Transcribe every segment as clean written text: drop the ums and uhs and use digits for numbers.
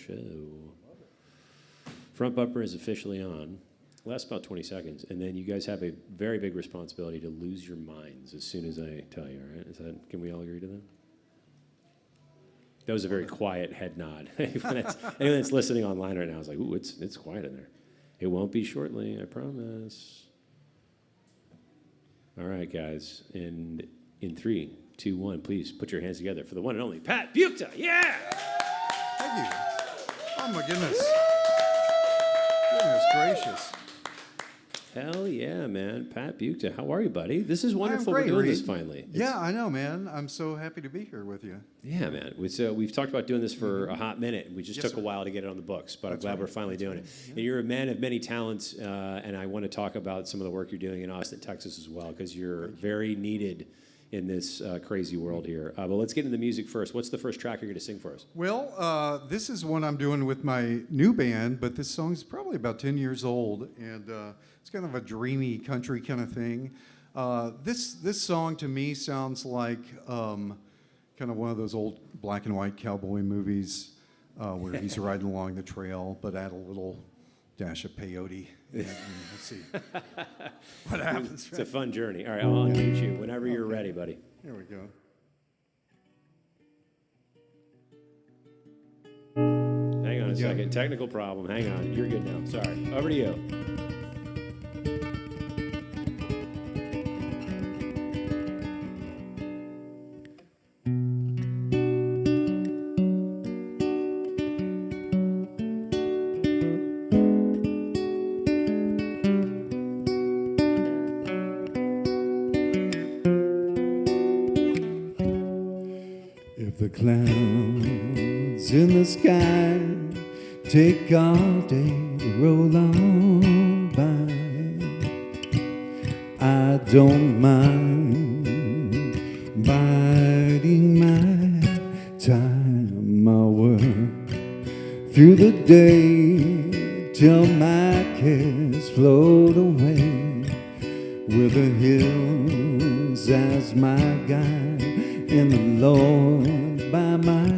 show. Front bumper is officially on. Lasts about 20 seconds, and then you guys have a very big responsibility to lose your minds as soon as I tell you, all right? Can we all agree to that? That was a very quiet head nod. Anyone that's listening online right now is like, ooh, it's quiet in there. It won't be shortly, I promise. All right, guys, and in 3, 2, 1, please put your hands together for the one and only Pat Buchta. Yeah! Thank you. Oh, my goodness. Goodness gracious. Hell yeah, man. Pat Buchta, how are you, buddy? This is wonderful. Great, we're doing Reed. this finally. Yeah, I know, man. I'm so happy to be here with you. Yeah, man. We've talked about doing this for a hot minute. We just Yes, took a while to get it on the books, but I'm That's glad right. we're finally doing it. Yeah. And you're a man of many talents, and I want to talk about some of the work you're doing in Austin, Texas as well, because you're very needed in this crazy world here. But let's get into the music first. What's the first track you're going to sing for us? Well, this is one I'm doing with my new band, but this song's probably about 10 years old, and it's kind of a dreamy country kind of thing. This song to me sounds like kind of one of those old black and white cowboy movies where he's riding along the trail, but add a little dash of peyote. And let's see what happens. It's a fun journey. All right, I'll unmute you whenever you're ready, buddy. Here we go. Hang on a second. Technical problem. Hang on. You're good now. Sorry. Over to you. If the clouds in the sky take all day to roll on by, I don't mind biding my time. I'll work through the day till my cares float away, with the hills as my guide and the Lord by my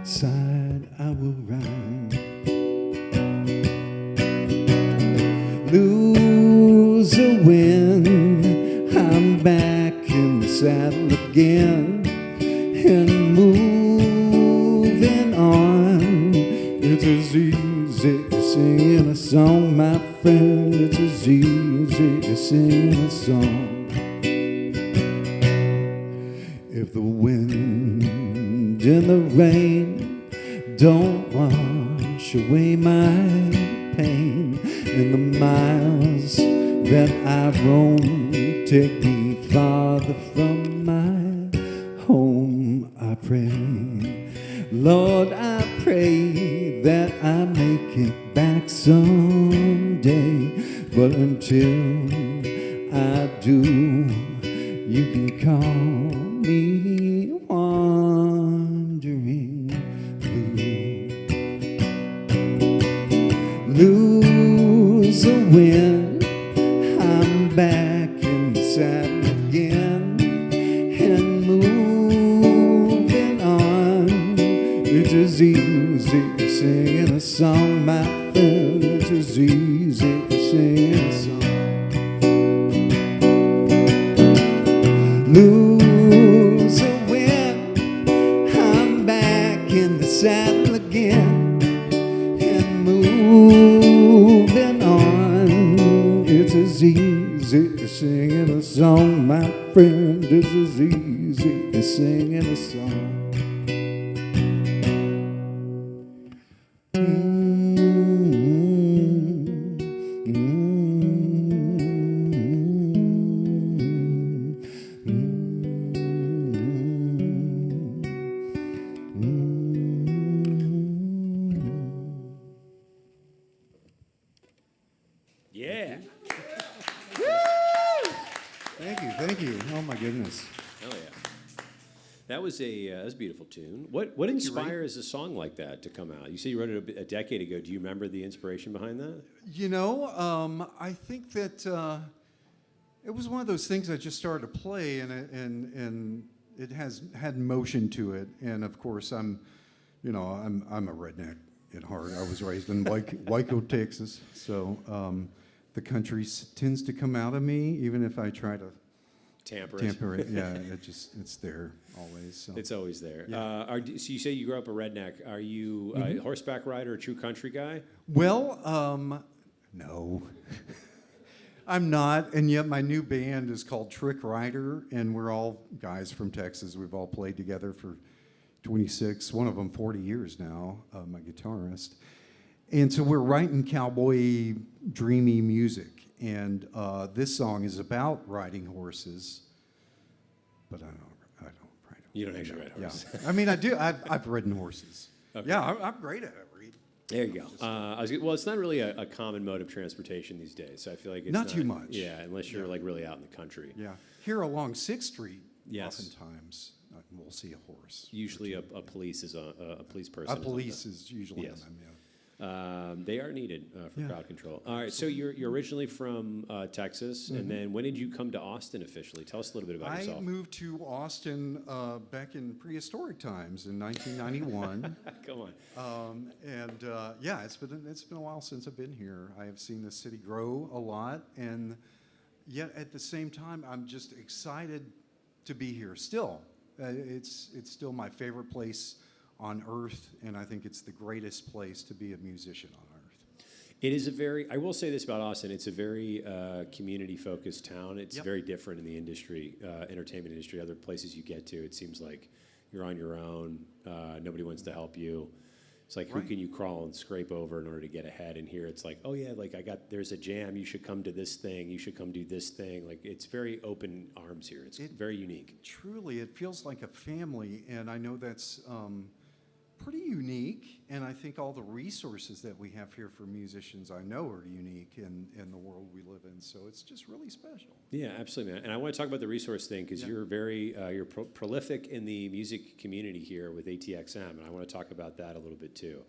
side. I will ride. Lose a win, I'm back in the saddle again and moving on. It's as easy as singing a song, my friend. It's as easy as singing a song. If the wind and the rain don't wash away my pain, and the miles that I roam take me farther from my home, I pray, Lord, I pray that I make it back someday. But until I do, you can call me wandering blue. Lose a win, I'm back in the saddle again and moving on. It's as easy as singing a song, my friend. It's as easy as singing a song. Lose a win, I'm back in the saddle again and moving on. It's as easy as singing a song, my friend. It's as easy as singing a song. Yeah. Thank you. Oh my goodness. Hell yeah. That was a beautiful tune. What inspires a song like that to come out? You say you wrote it a decade ago. Do you remember the inspiration behind that? You know, I think that it was one of those things I just started to play, and it has had motion to it. And of course, I'm a redneck at heart. I was raised in Waco, Texas, so the country tends to come out of me, even if I try to Tamper it. Yeah, it's there always. So. It's always there. Yeah. So you say you grew up a redneck. Are you a horseback rider, a true country guy? Well, no. I'm not, and yet my new band is called Trick Rider, and we're all guys from Texas. We've all played together for 26, one of them 40 years now, my guitarist. And so we're writing cowboy, dreamy music. And this song is about riding horses, but I don't ride them. You don't actually ride horses. Yeah. I mean, I do. I've ridden horses. Okay. Yeah, I'm great at it, Reed. There you go. Well, it's not really a common mode of transportation these days, so I feel like it's Not too much. Yeah, unless you're like really out in the country. Yeah. Here along 6th Street, Yes. oftentimes we'll see a horse. Usually a police is a police person. A police is usually Yes. on them, yeah. They are needed for Yeah. crowd control. All right, so you're originally from Texas, and then when did you come to Austin officially? Tell us a little bit about I yourself. moved to Austin back in prehistoric times in 1991. Come on. Yeah, it's been a while since I've been here. I have seen the city grow a lot, and yet at the same time, I'm just excited to be here. Still, it's still my favorite place on earth, and I think it's the greatest place to be a musician on earth. It is I will say this about Austin, it's a very community-focused town. It's very different in the industry, entertainment industry. Other places you get to, it seems like you're on your own. Nobody wants to help you. It's like, who can you crawl and scrape over in order to get ahead? And here it's like, oh yeah, like there's a jam. You should come to this thing. You should come do this thing. Like, it's very open arms here. It's very unique. Truly, it feels like a family, and I know that's pretty unique, and I think all the resources that we have here for musicians I know are unique in the world we live in, so it's just really special. Yeah, absolutely, man. And I want to talk about the resource thing because you're very prolific in the music community here with ATXM, and I want to talk about that a little bit too.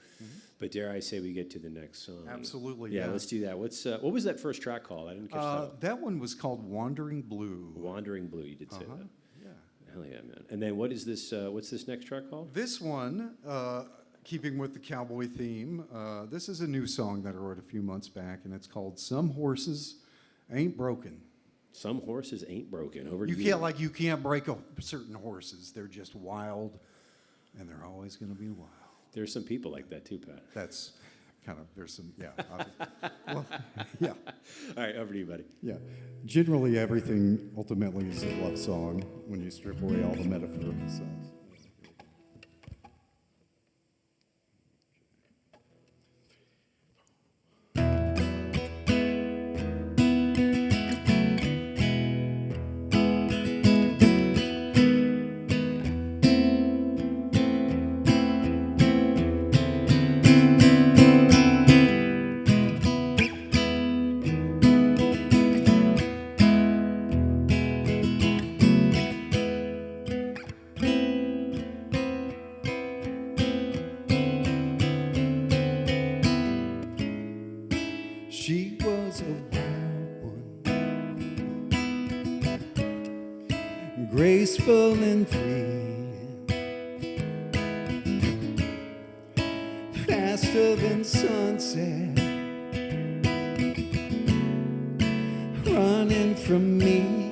But dare I say we get to the next song? Absolutely, Yeah, let's do that. What was that first track called? I didn't catch that. That one was called Wandering Blue. Wandering Blue, you did say that. Yeah. Hell yeah, man. And then what is this? What's this next track called? This one, keeping with the cowboy theme, this is a new song that I wrote a few months back, and it's called "Some Horses Ain't Broken." Some horses ain't broken. Over to You can't break certain horses. They're just wild, and they're always going to be wild. There's some people like that too, Pat. That's kind of, there's some, yeah. Well, yeah. All right, over to you, buddy. Yeah. Generally, everything ultimately is a love song when you strip away all the metaphor. So. She was a wild one, graceful and free, faster than sunset, running from me,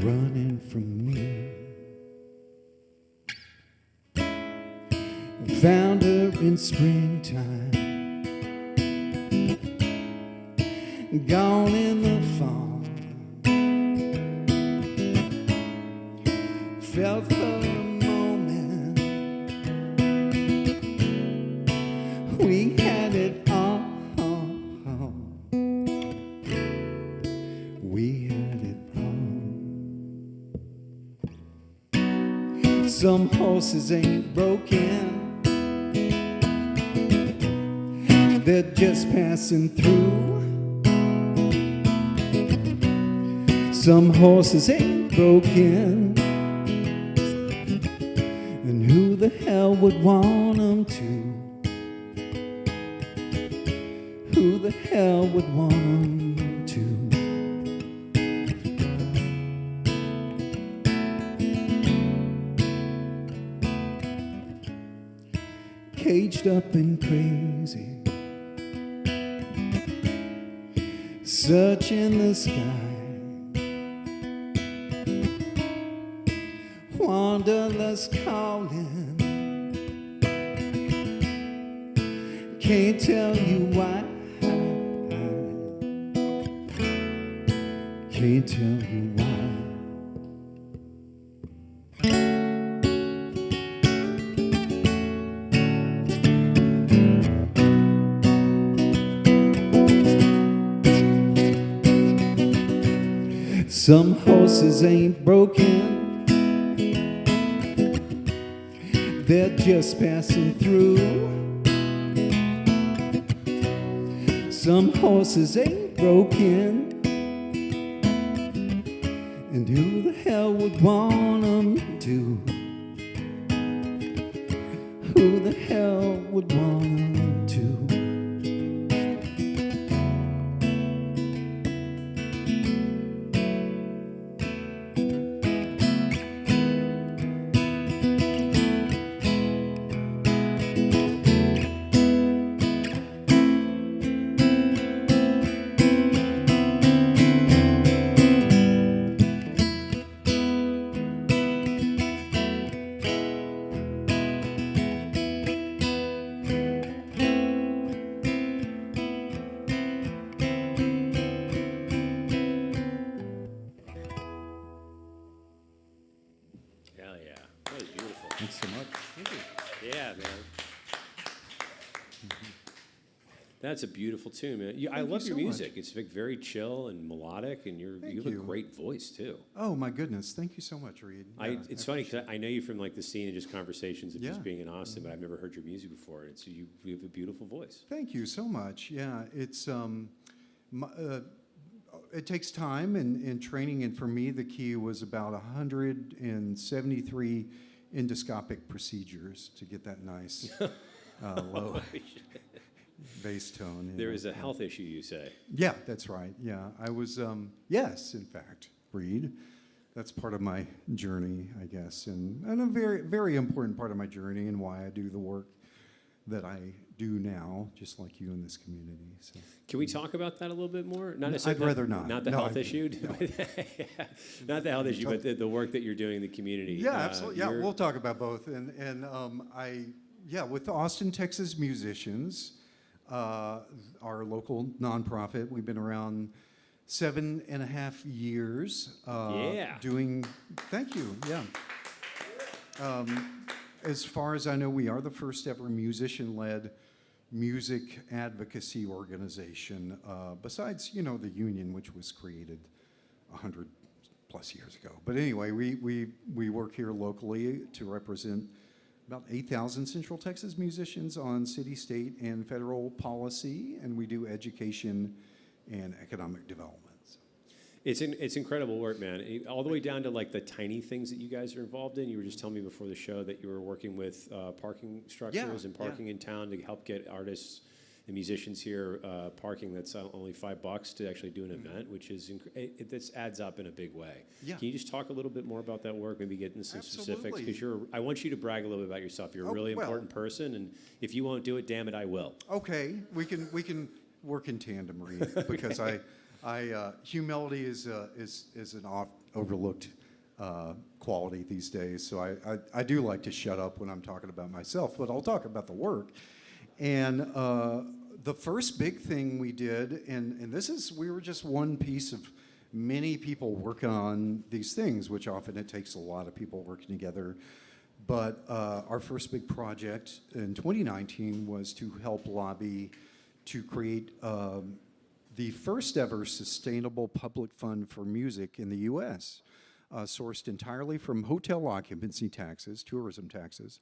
running from me. Found her in springtime, gone in the fall. Felt for a moment we had it all. We had it all. Some horses ain't broken, they're just passing through. Some horses ain't broken, and who the hell would want them to? Who the hell would want them to? caged up and crazy, searching the sky, wanderlust calling, can't tell you why, can't tell you why. Some horses ain't broken, they're just passing through. Some horses ain't broken, and who the hell would want them to? Who the hell would want them to? Hell yeah. That was beautiful. Thanks so much. Thank you. Yeah, man. That's a beautiful tune, man. I Thank love you your so music. much. It's like very chill and melodic, and you have a you. great voice too. Oh my goodness! Thank you so much, Reed. Yeah, It's funny because I know you from like the scene and just conversations of Yeah. just being in Austin, but I've never heard your music before. And so you have a beautiful voice. Thank you so much. Yeah, it's it takes time and training, and for me, the key was about 173 endoscopic procedures to get that nice low bass tone. There is a health issue, you say. Yeah, that's right. Yeah, I was. Yes, in fact, Reed. That's part of my journey, I guess, and a very, very important part of my journey and why I do the work that I do now, just like you in this community. So. Can we talk about that a little bit more? Not I'd necessarily rather not. Not the No, health I- issue. no. Not the health issue, but the work that you're doing in the community. Yeah, absolutely. Yeah, you're- we'll talk about both. With the Austin, Texas musicians, our local nonprofit, we've been around 7.5 years. Yeah. Doing. Thank you. Yeah. As far as I know, we are the first ever musician-led music advocacy organization, besides, the union, which was created 100 plus years ago. But anyway, we work here locally to represent about 8,000 Central Texas musicians on city, state, and federal policy, and we do education and economic development. It's incredible work, man. All the way down to like the tiny things that you guys are involved in. You were just telling me before the show that you were working with parking structures and parking in town to help get artists and musicians here parking that's only $5 to actually do an event, which is this adds up in a big way. Yeah. Can you just talk a little bit more about that work? Maybe get into some specifics Absolutely. because I want you to brag a little bit about yourself. You're a really important person, and if you won't do it, damn it, I will. Okay, we can work in tandem, Reed, because humility is an overlooked quality these days. So I do like to shut up when I'm talking about myself, but I'll talk about the work. And the first big thing we did, and we were just one piece of many people working on these things, which often it takes a lot of people working together. But our first big project in 2019 was to help lobby to create the first ever sustainable public fund for music in the U.S., sourced entirely from hotel occupancy taxes, tourism taxes,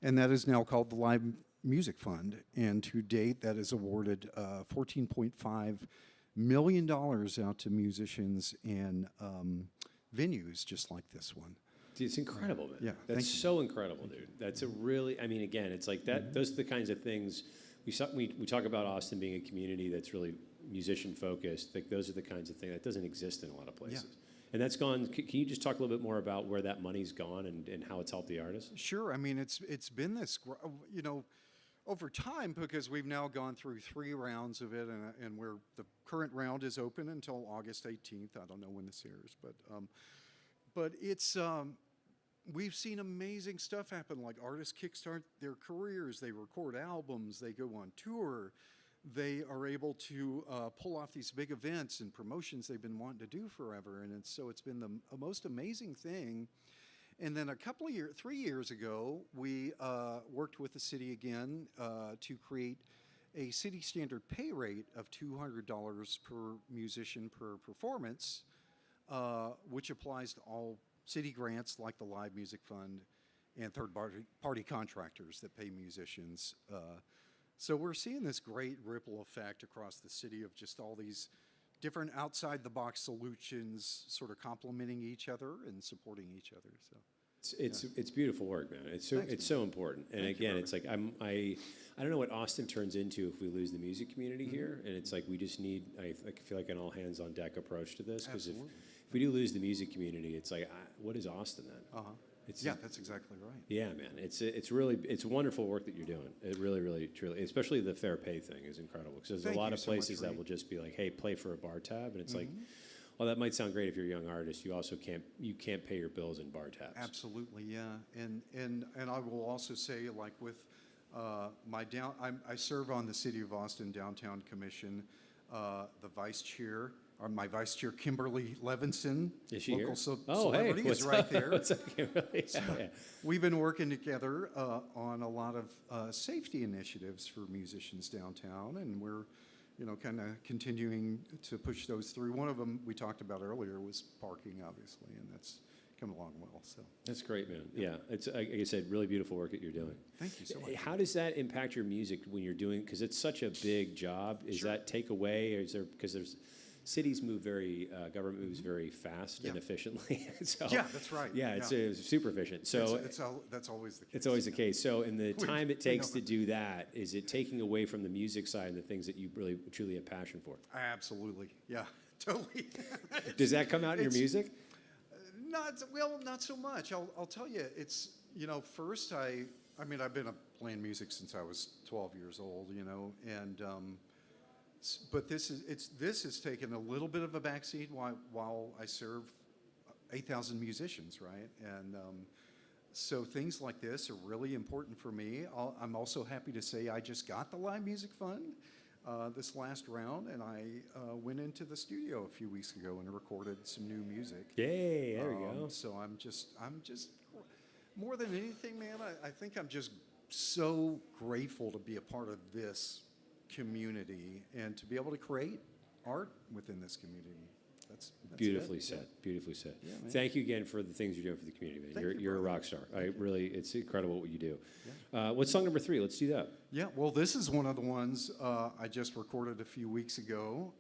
and that is now called the Live Music Fund. And to date, that has awarded $14.5 million out to musicians and venues just like this one. It's incredible, man. Yeah, That's thank you. so incredible, dude. That's a really, again, it's like that. Those are the kinds of things we talk about Austin being a community that's really musician focused. Like those are the kinds of things that doesn't exist in a lot of places. Yeah. And that's gone. Can you just talk a little bit more about where that money's gone and how it's helped the artists? Sure. I mean, it's been this, over time, because we've now gone through 3 rounds of it, and the current round is open until August 18th. I don't know when this airs, but it's we've seen amazing stuff happen. Like artists kickstart their careers, they record albums, they go on tour, they are able to pull off these big events and promotions they've been wanting to do forever, and it's been the most amazing thing. And then 3 years ago, we worked with the city again to create a city standard pay rate of $200 per musician per performance, which applies to all city grants like the Live Music Fund and third-party contractors that pay musicians. So we're seeing this great ripple effect across the city of just all these different outside-the-box solutions sort of complementing each other and supporting each other. So it's beautiful work, man. It's so important. And again, it's like I don't know what Austin turns into if we lose the music community here. And it's like we just need I feel like an all hands on deck approach to this, because if we do lose the music community, it's like what is Austin then? That's exactly right. Yeah, man. It's wonderful work that you're doing. It really, really, truly, especially the fair pay thing is incredible, because there's a lot of places that will just be like, hey, play for a bar tab, and it's like, well, that might sound great if you're a young artist. You also can't pay your bills in bar tabs. Absolutely, yeah. And I will also say, like with I serve on the City of Austin Downtown Commission. The vice chair, or my vice chair, Kimberly Levinson, is she local here? celebrity, is right there. What's up, Kimberly? So we've been working together on a lot of safety initiatives for musicians downtown, and we're kind of continuing to push those through. One of them we talked about earlier was parking, obviously, and that's come along well. So that's great, man. Yeah, it's like I said, really beautiful work that you're doing. Thank you so much. How does that impact your music when you're doing? Because it's such a big job. Is that take away, or is there because there's cities move government moves very fast and efficiently. So, yeah, that's right. Yeah, it's super efficient. So that's always the case. It's always the case. So in the time it takes to do that, is it taking away from the music side and the things that you really truly have passion for? Absolutely. Yeah, totally. Does that come out in your music? Not so much. I'll tell you, it's first I've been playing music since I was 12 years old, and but this has taken a little bit of a backseat while I serve 8,000 musicians, right? And so things like this are really important for me. I'm also happy to say I just got the Live Music Fund this last round, and I went into the studio a few weeks ago and recorded some new music. Yay, there we go. So I'm just more than anything, man, I think I'm just so grateful to be a part of this community and to be able to create art within this community. That's beautifully it. said. Beautifully said. Yeah, thank you again for the things you're doing for the community, man. You're a rock star. It's incredible what you do. Yeah. What's song number 3? Let's do that. Yeah. Well, this is one of the ones I just recorded a few weeks ago.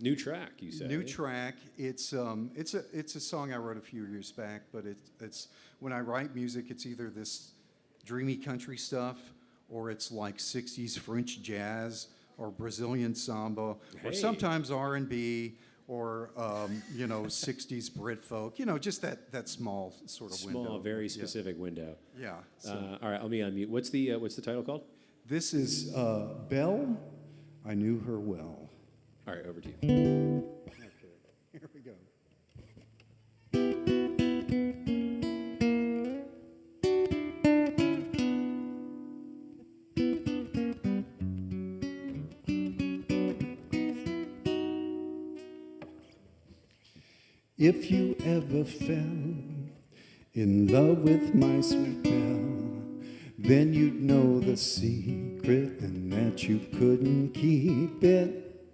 New track, you said. New track. It's a song I wrote a few years back, but it's when I write music, it's either this dreamy country stuff, or it's like 60s French jazz or Brazilian samba, or sometimes R&B, or 60s Brit folk. Just that small sort of window. Small, very specific window. Yeah. All right, let me unmute. What's the title called? This is Belle, I Knew Her Well. All right, over to you. Okay, here we go. If you ever fell in love with my sweet Belle, then you'd know the secret and that you couldn't keep it.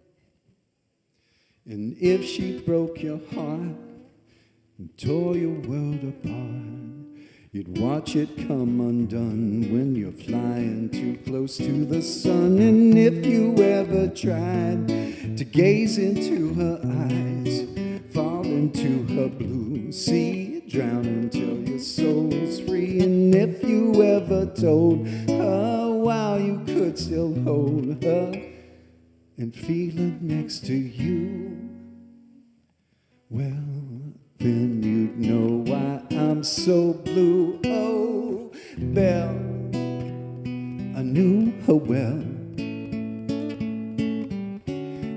And if she broke your heart and tore your world apart, you'd watch it come undone when you're flying too close to the sun. And if you ever tried to gaze into her eyes, fall into her blue sea, drown until your soul's free. And if you ever told her while you could still hold her and feel her next to you, well, then you'd know why I'm so blue. Oh, Belle, I knew her well.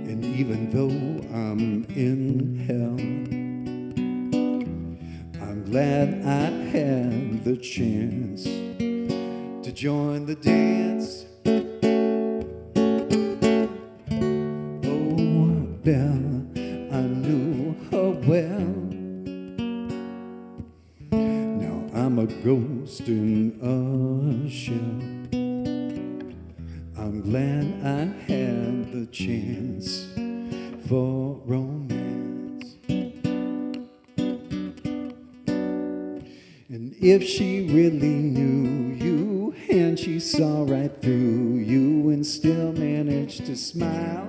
And even though I'm in hell, I'm glad I had the chance to join the dance. Oh, Belle, I knew her well. Now I'm a ghost in a shell. I'm glad I had the chance for romance. And if she really knew you and she saw right through you and still managed to smile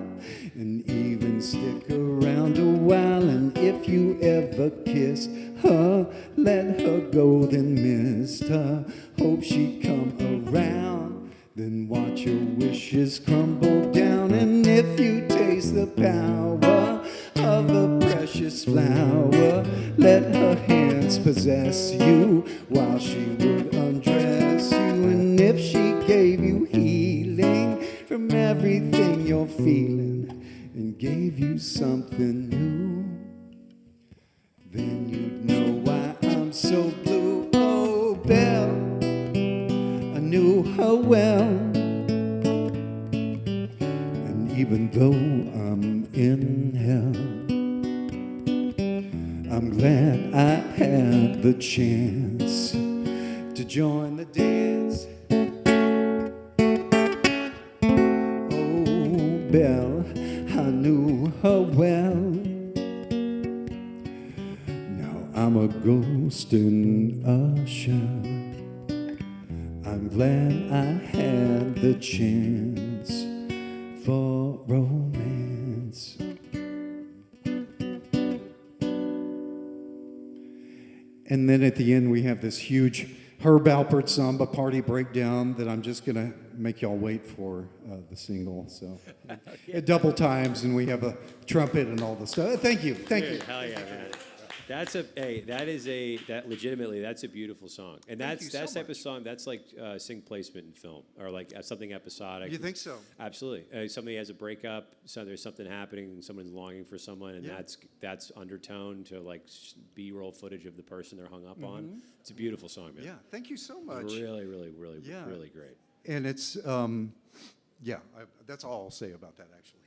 and even stick around a while, and if you ever kissed her, let her go, then missed her, hope she'd come around, then watch your wishes crumble down. And if you taste the power of a precious flower, let her hands possess you while she would undress you. And if she gave you healing from everything you're feeling and gave you something new, then you'd know why I'm so blue. Oh, Belle, I knew her well. And even though I'm in hell, I'm glad I had the chance to join the dance. Oh, Belle, I knew her well. Now I'm a ghost in a shell. I'm glad I had the chance for romance. And then at the end, we have this huge Herb Alpert samba party breakdown that I'm just going to make y'all wait for the single. So at double times, and we have a trumpet and all the stuff. Thank you. Thank you. Hell yeah, man. That's legitimately, that's a beautiful song. And Thank you that so type much. of song, that's like sing placement in film, or like something episodic. You think so? Absolutely. Somebody has a breakup, so there's something happening, someone's longing for someone, and Yeah. that's undertone to like B-roll footage of the person they're hung up on. It's a beautiful song, man. Yeah. Thank you so much. Really, really, really, Yeah. really great. And it's, that's all I'll say about that, actually.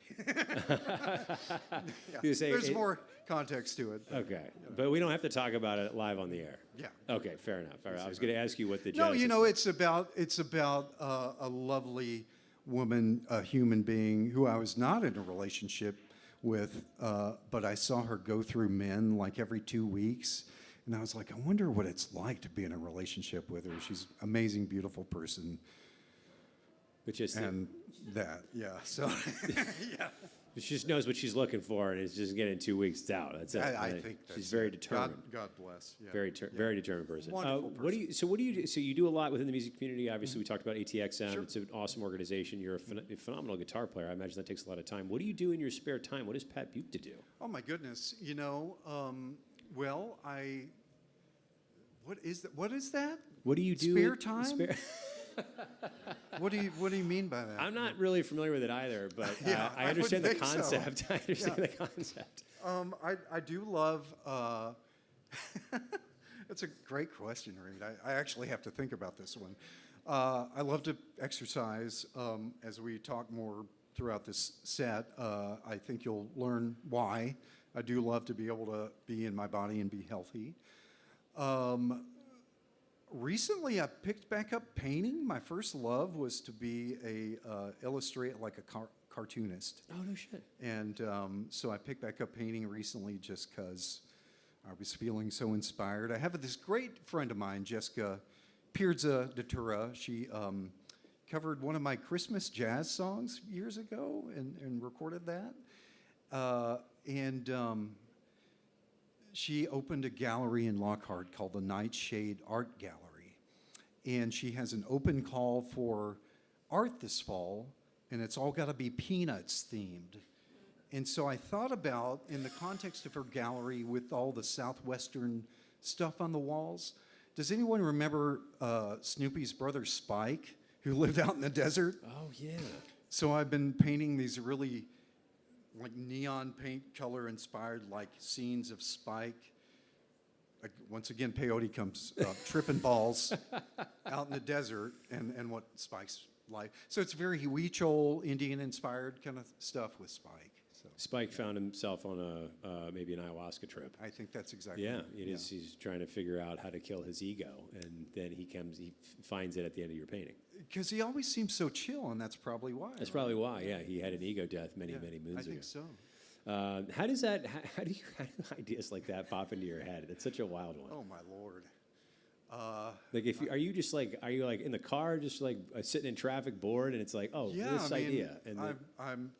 Yeah, You say there's it- more context to it. Okay, but we don't have to talk about it live on the air. Yeah. Okay, fair enough. All right. I was going to ask you what the No, genesis it's about a lovely woman, a human being who I was not in a relationship with, but I saw her go through men like every 2 weeks, and I was like, I wonder what it's like to be in a relationship with her. She's an amazing, beautiful person, which is and that, yeah. So, yeah. she just knows what she's looking for, and it's just getting 2 weeks. It's out. That's it. I Right? think she's that's very it. determined. God bless. Yeah. Very determined person. Wonderful What do you? So what do you do? So you do a lot within the music community. Obviously, we talked about ATXM. Sure. It's an awesome organization. You're a phenomenal guitar player. I imagine that takes a lot of time. What do you do in your spare time? What does Pat Buchta do? Oh my goodness! Well, what is that? What is that? What do you do? Spare time? What do you mean by that? I'm not really familiar with it either, but Yeah, I I understand the wouldn't think so. concept. I understand the concept. I do love. That's a great question, Reed. I actually have to think about this one. I love to exercise. As we talk more throughout this set, I think you'll learn why. I do love to be able to be in my body and be healthy. Recently, I picked back up painting. My first love was to be a illustrator, like a cartoonist. Oh no shit. And so I picked back up painting recently just because I was feeling so inspired. I have this great friend of mine, Jessica Pirzza de Tura. She covered one of my Christmas jazz songs years ago and recorded that. She opened a gallery in Lockhart called the Nightshade Art Gallery. And she has an open call for art this fall, and it's all got to be Peanuts themed. And so I thought about, in the context of her gallery with all the Southwestern stuff on the walls, does anyone remember Snoopy's brother Spike, who lived out in the desert. Oh, yeah. So I've been painting these really like neon paint color inspired like scenes of Spike. Like, once again, peyote comes tripping balls out in the desert and what Spike's life. So it's very Huichol, Indian inspired kind of stuff with Spike. So Spike found himself on maybe an ayahuasca trip. I think that's exactly Yeah, right. it is. He's trying to figure out how to kill his ego, and then he finds it at the end of your painting. Because he always seems so chill, and that's probably why. That's probably why. Yeah, he had an ego death many moons ago. I think so. How do ideas like that pop into your head? That's such a wild one. Oh my Lord. Like, are you like in the car, just like sitting in traffic, bored, and it's like, oh, this idea, and I'm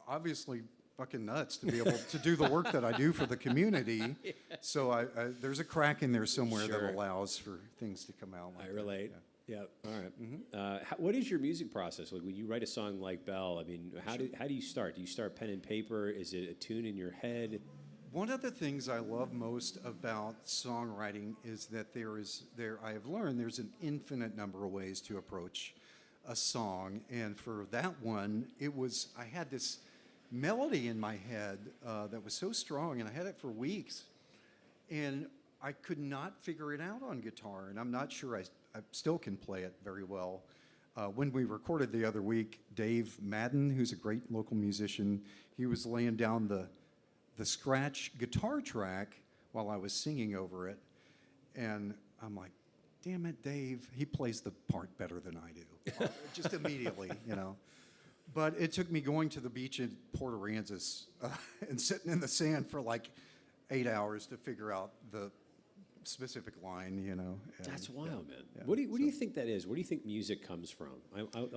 obviously fucking nuts to be able to do the work that I do for the community. Yeah. So there's a crack in there somewhere that allows for things to come out. Like I relate. That. Yeah. All right. Mm-hmm. What is your music process? Like when you write a song like Belle, I mean, how do you start? Do you start pen and paper? Is it a tune in your head? One of the things I love most about songwriting is that I have learned there's an infinite number of ways to approach a song. And for that one, I had this melody in my head that was so strong, and I had it for weeks. And I could not figure it out on guitar, and I'm not sure I still can play it very well. When we recorded the other week, Dave Madden, who's a great local musician, he was laying down the scratch guitar track while I was singing over it, and I'm like, damn it, Dave, he plays the part better than I do, just immediately, you know. But it took me going to the beach in Port Aransas and sitting in the sand for like 8 hours to figure out the specific line, you know. That's wild, man. Yeah. What do you think that is? Where do you think music comes from?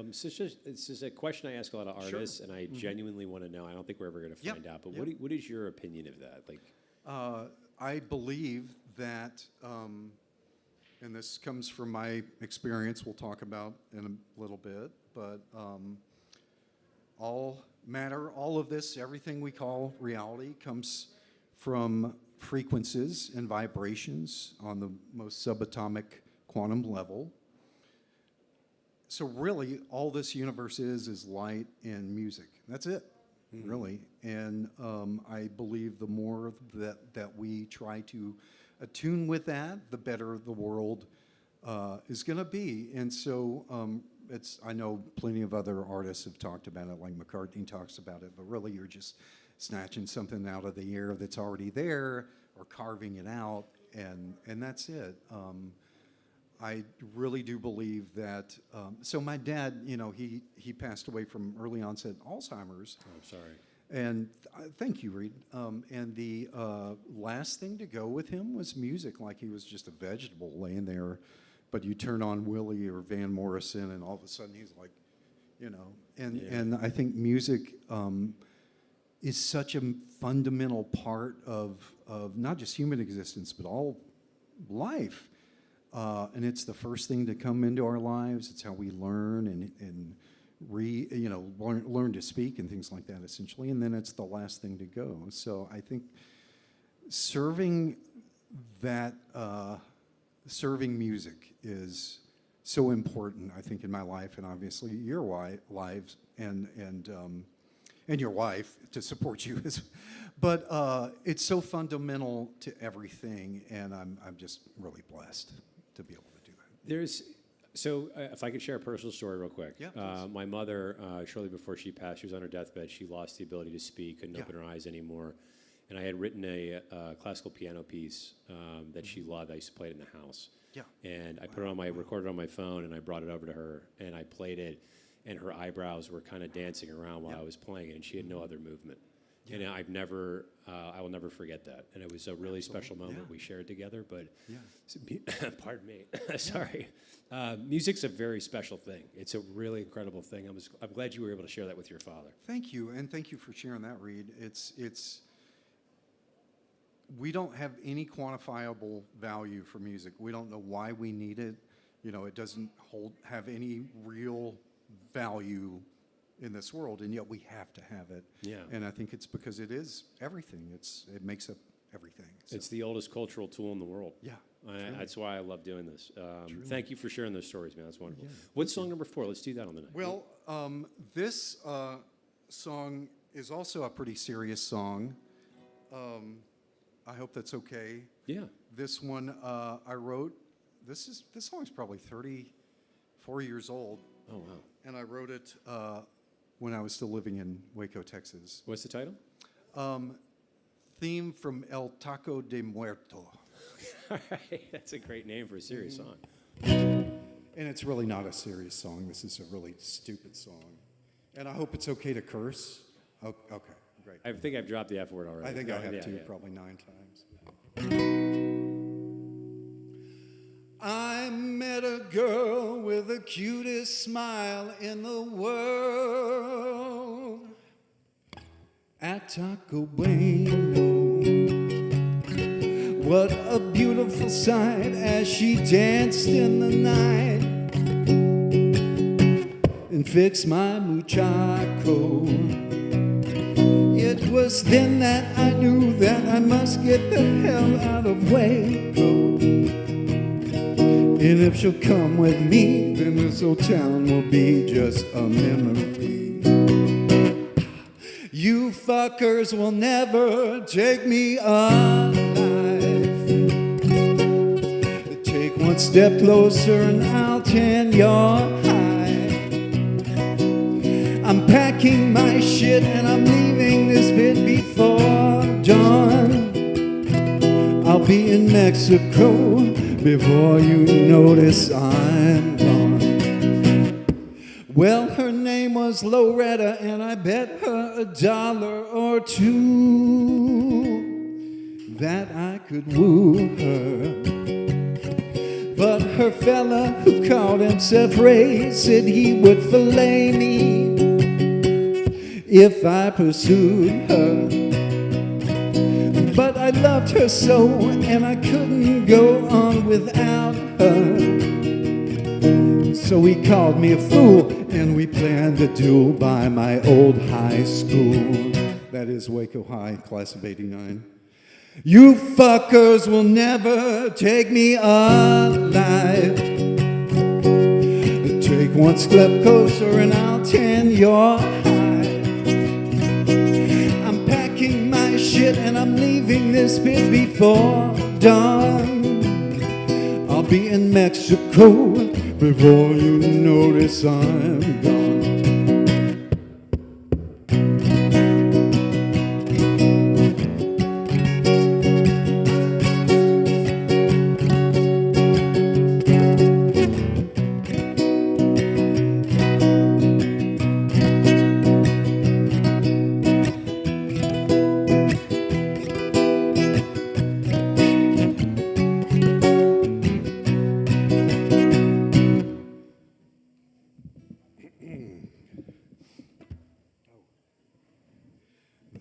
It's just a question I ask a lot of artists, and I genuinely want to know. I don't think we're ever going to find out. But what is your opinion of that? Like, I believe that, and this comes from my experience. We'll talk about in a little bit, but all of this, everything we call reality, comes from frequencies and vibrations on the most subatomic quantum level. So really, all this universe is light and music. That's it, really. And I believe the more that we try to attune with that, the better the world is going to be. And so I know plenty of other artists have talked about it, like McCartney talks about it, but really you're just snatching something out of the air that's already there or carving it out, and that's it. I really do believe that. So my dad, you know, he passed away from early onset Alzheimer's. Oh, I'm sorry. And thank you, Reed. And the last thing to go with him was music, like he was just a vegetable laying there. But you turn on Willie or Van Morrison, and all of a sudden he's like, you know. And I think music is such a fundamental part of not just human existence, but all life. And it's the first thing to come into our lives. It's how we learn and learn to speak and things like that, essentially. And then it's the last thing to go. So I think serving music is so important, I think, in my life, and obviously your lives and your wife to support you. But it's so fundamental to everything, and I'm just really blessed to be able to do that. If I could share a personal story real quick. Yeah, my mother, shortly before she passed, she was on her deathbed. She lost the ability to speak, couldn't open her eyes anymore. And I had written a classical piano piece that she loved. I used to play it in the house. Yeah. And I recorded it on my phone, and I brought it over to her, and I played it, and her eyebrows were kind of dancing around while I was playing it, and she had no other movement. Yeah. And I will never forget that. And it was a really special moment we shared together. But, pardon me, sorry. Music's a very special thing. It's a really incredible thing. I'm glad you were able to share that with your father. Thank you, and thank you for sharing that, Reed. We don't have any quantifiable value for music. We don't know why we need it. You know, it doesn't have any real value in this world, and yet we have to have it. Yeah. And I think it's because it is everything. It makes up everything. So. It's the oldest cultural tool in the world. Yeah. That's why I love doing this. Thank you for sharing those stories, man. That's wonderful. What's song number 4? Let's do that on the night. Well, this song is also a pretty serious song. I hope that's okay. Yeah. This one I wrote. This song's probably 34 years old. Oh, wow. And I wrote it when I was still living in Waco, Texas. What's the title? Theme from El Taco de Muerto. All right. That's a great name for a serious song. And it's really not a serious song. This is a really stupid song. And I hope it's okay to curse. Oh, okay, great. I think I've dropped the F word already. I think I have Yeah, too, yeah. probably 9 times. I met a girl with the cutest smile in the world at Taco Bueno. What a beautiful sight as she danced in the night and fixed my muchacho. It was then that I knew that I must get the hell out of Waco. And if she'll come with me, then this old town will be just a memory. You fuckers will never take me alive. Take one step closer and I'll tan your hide. I'm packing my shit and I'm leaving this bit before dawn. I'll be in Mexico before you notice I'm gone. Well, her name was Loretta, and I bet her $1 or $2 that I could woo her. But her fella who called himself Ray said he would fillet me if I pursued her. But I loved her so, and I couldn't go on without her. So he called me a fool, and we planned a duel by my old high school. That is Waco High, class of '89. You fuckers will never take me alive. Take one step closer, and I'll tan your hide. I'm packing my shit, and I'm leaving this bit before dawn. I'll be in Mexico before you notice I'm gone.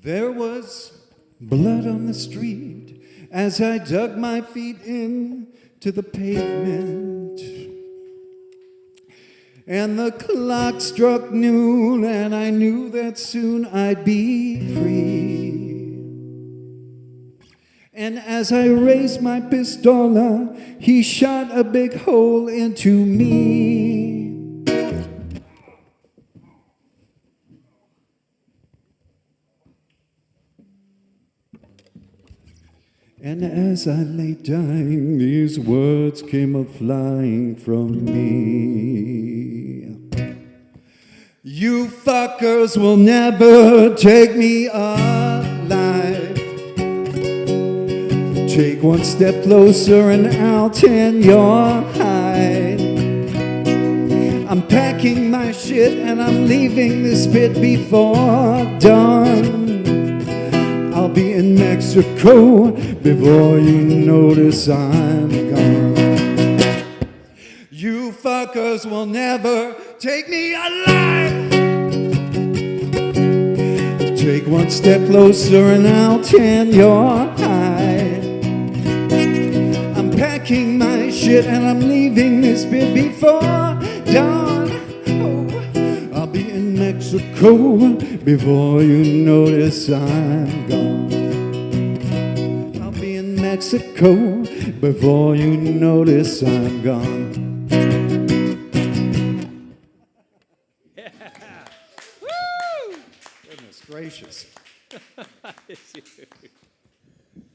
There was blood on the street as I dug my feet into the pavement. And the clock struck noon, and I knew that soon I'd be free. And as I raised my pistola, he shot a big hole into me. And as I lay dying, these words came a-flying from me. You fuckers will never take me alive. Take one step closer and I'll tan your hide. I'm packing my shit and I'm leaving this bit before dawn. I'll be in Mexico before you notice I'm gone. You fuckers will never take me alive. Take one step closer and I'll tan your hide. I'm packing my shit and I'm leaving this bit before dawn. Oh, I'll be in Mexico before you notice I'm gone. Mexico before you notice I'm gone. Goodness gracious.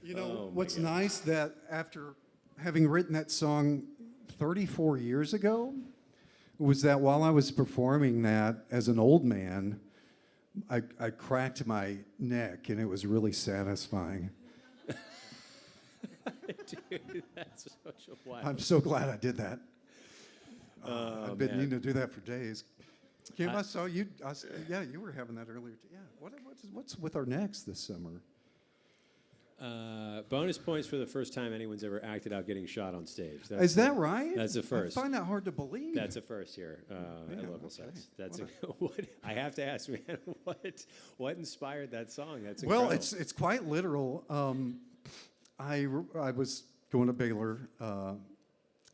You know, what's nice that after having written that song 34 years ago was that while I was performing that as an old man, I cracked my neck, and it was really satisfying. Dude, that's such a wild. I'm so glad I did that. I've been needing to do that for days. Kim, I saw you. Yeah, you were having that earlier. Yeah. What's with our necks this summer? Bonus points for the first time anyone's ever acted out getting shot on stage. Is that right? That's a first. I find that hard to believe. That's a first here at Local Sets. That's what I have to ask, man. What inspired that song? That's incredible. Well, it's quite literal. I was going to Baylor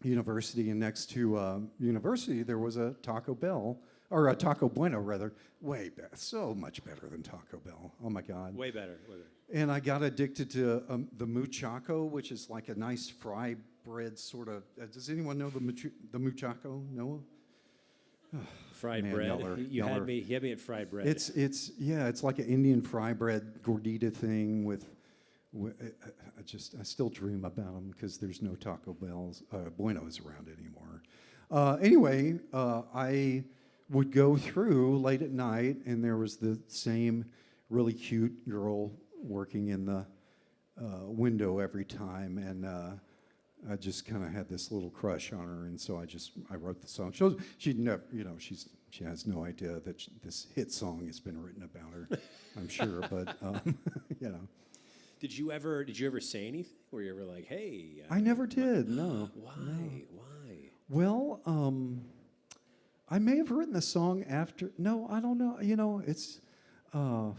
University, and next to university there was a Taco Bell, or a Taco Bueno rather. Way better, so much better than Taco Bell. Oh my God. Way better. And I got addicted to the muchacho, which is like a nice fry bread sort of. Does anyone know the muchacho? Noah? Fried Man, bread. Y'all Had me at fried bread. It's like an Indian fry bread gordita thing with I still dream about them because there's no Taco Bell's Buenos around anymore. Anyway, I would go through late at night, and there was the same really cute girl working in the window every time, and I just kind of had this little crush on her, and so I wrote the song. She never, she has no idea that this hit song has been written about her, I'm sure, but you know. Did you ever say anything? Where you were like, "Hey"? I never did. No. Why? No. Why? Well, I may have written the song after. No, I don't know. You know, it's. I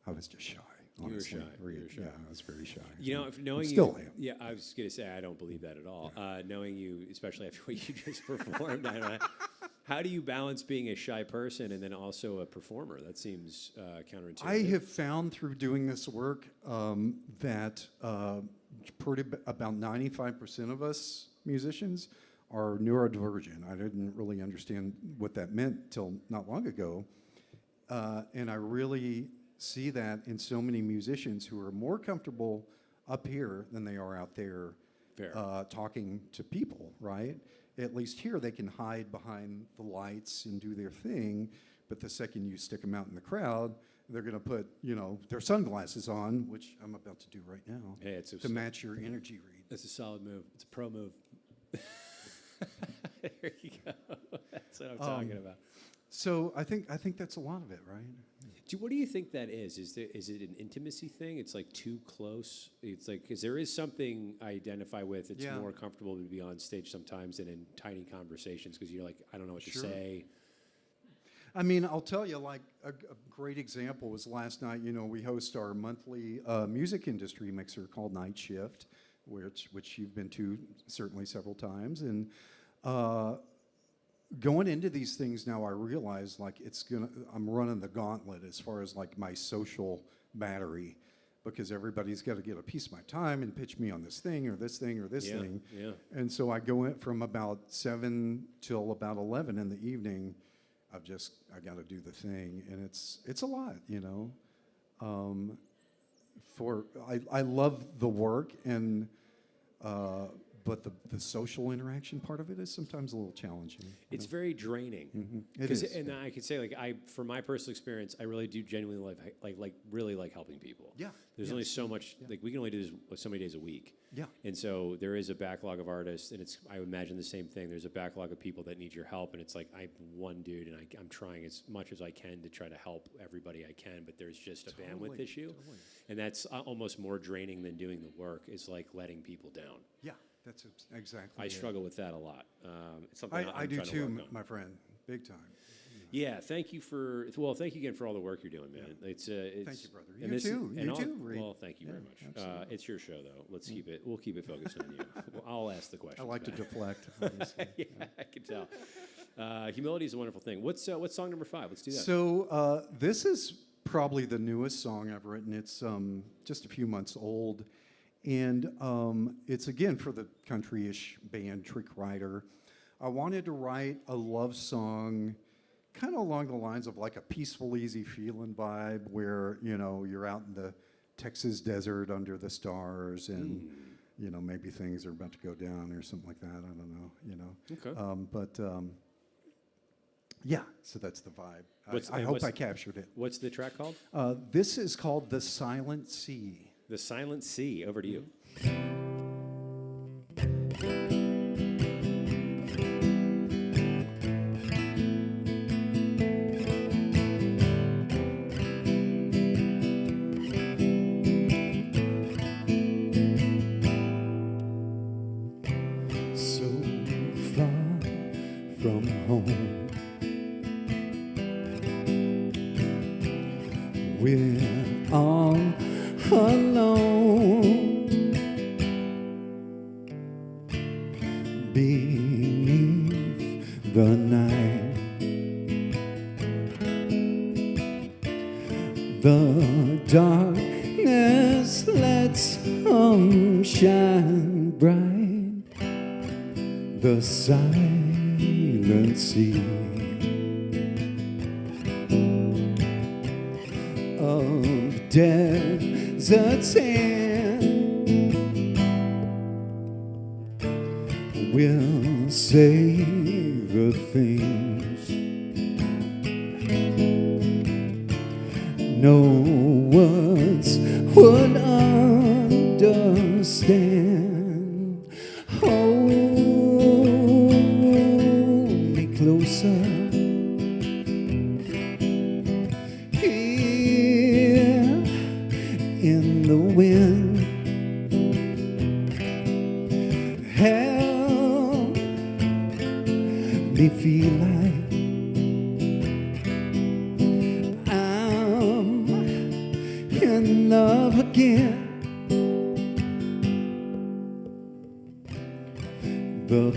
was just shy. Honestly. You were shy. Yeah, I was very shy. You know, knowing still you. am. Yeah, I was gonna say I don't believe that at all. Knowing you, especially after what you just performed, I don't know. How do you balance being a shy person and then also a performer? That seems counterintuitive. I have found through doing this work that about 95% of us musicians are neurodivergent. I didn't really understand what that meant till not long ago. And I really see that in so many musicians who are more comfortable up here than they are out there talking to people, right? At least here they can hide behind the lights and do their thing, but the second you stick them out in the crowd, they're going to put, their sunglasses on, which I'm about to do right now, to match your energy read. That's a solid move. It's a pro move. There you go. That's what I'm talking about. So I think that's a lot of it, right? What do you think that is? Is it an intimacy thing? It's like too close. It's like because there is something I identify with. It's more comfortable to be on stage sometimes than in tiny conversations because you're like, I don't know what to say. I mean, I'll tell you, like a great example was last night. We host our monthly music industry mixer called Night Shift, which you've been to certainly several times, and. Going into these things now, I realize like I'm running the gauntlet as far as like my social battery, because everybody's got to get a piece of my time and pitch me on this thing or this thing or this thing. Yeah. And so I go in from about 7 till about 11 in the evening. I got to do the thing, and it's a lot, I love the work and. But the social interaction part of it is sometimes a little challenging. It's very draining. Mm-hmm. It is. And I could say, from my personal experience, I really do genuinely really like helping people. Yeah. There's only so much, we can only do this so many days a week. Yeah. And so there is a backlog of artists, and I would imagine the same thing. There's a backlog of people that need your help, and it's like, I'm one dude, and I'm trying as much as I can to try to help everybody I can, but there's just a bandwidth issue. Totally. And that's almost more draining than doing the work, is like letting people down. Yeah. That's exactly. I struggle with that a lot. It's something I do too, my friend, big time. Yeah, thank you again for all the work you're doing, man. Yeah. It's thank you, brother. You too. Reed. Well, thank you very much. It's your show, though. We'll keep it focused on you. I'll ask the questions. I like to deflect. Yeah, I can tell. Humility is a wonderful thing. What's song number 5? Let's do that. So this is probably the newest song I've written. It's just a few months old. And it's, again, for the country-ish band Trick Rider. I wanted to write a love song kind of along the lines of like a peaceful, easy feeling vibe where, you know, you're out in the Texas desert under the stars and, you know, maybe things are about to go down or something like that. I don't know, you know. Okay. Yeah, so that's the vibe. I hope I captured it. What's the track called? This is called The Silent Sea. The Silent Sea. Over to you. So far from home, we're all alone beneath the night. The darkness lets shine bright. The silent sea of desert sand will savor things no words would understand. Hold me closer. Here in the wind, help me feel like I'm in love again. The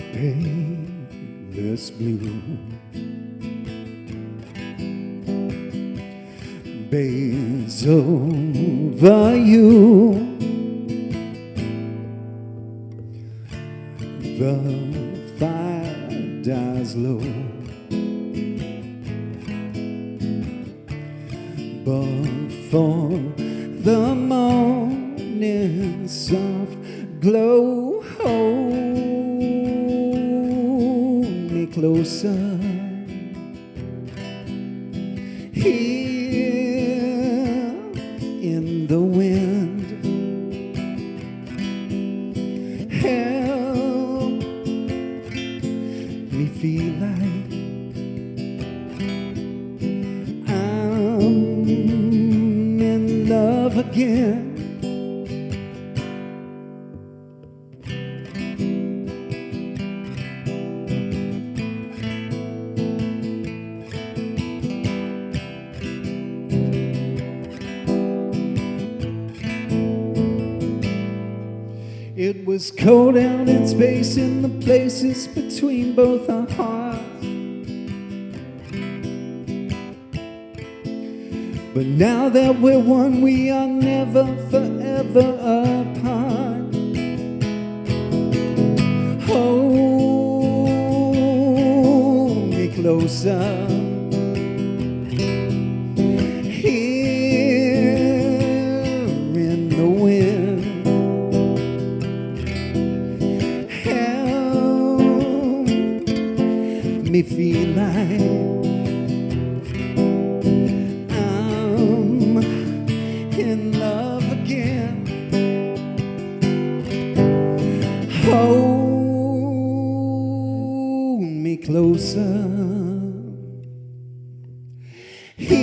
palest blue bathes over you. The fire dies low, before the morning soft glow. Hold me closer. Here in the wind, help me feel like I'm in love again. It was cold out in space in the places between both our hearts. But now that we're one, we are never forever apart. Hold me closer. Me feel like I'm in love again. Hold me closer. Here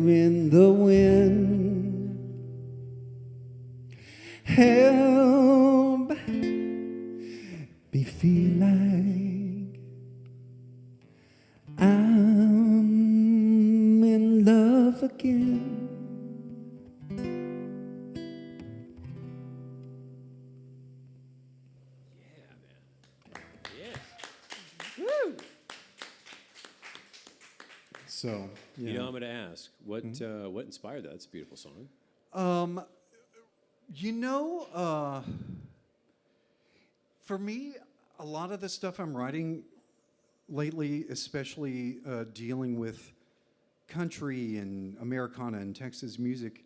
in the wind, help me feel like I'm in love again. So, You know, I'm going to ask, what inspired that? It's a beautiful song. You know, for me, a lot of the stuff I'm writing lately, especially dealing with country and Americana and Texas music,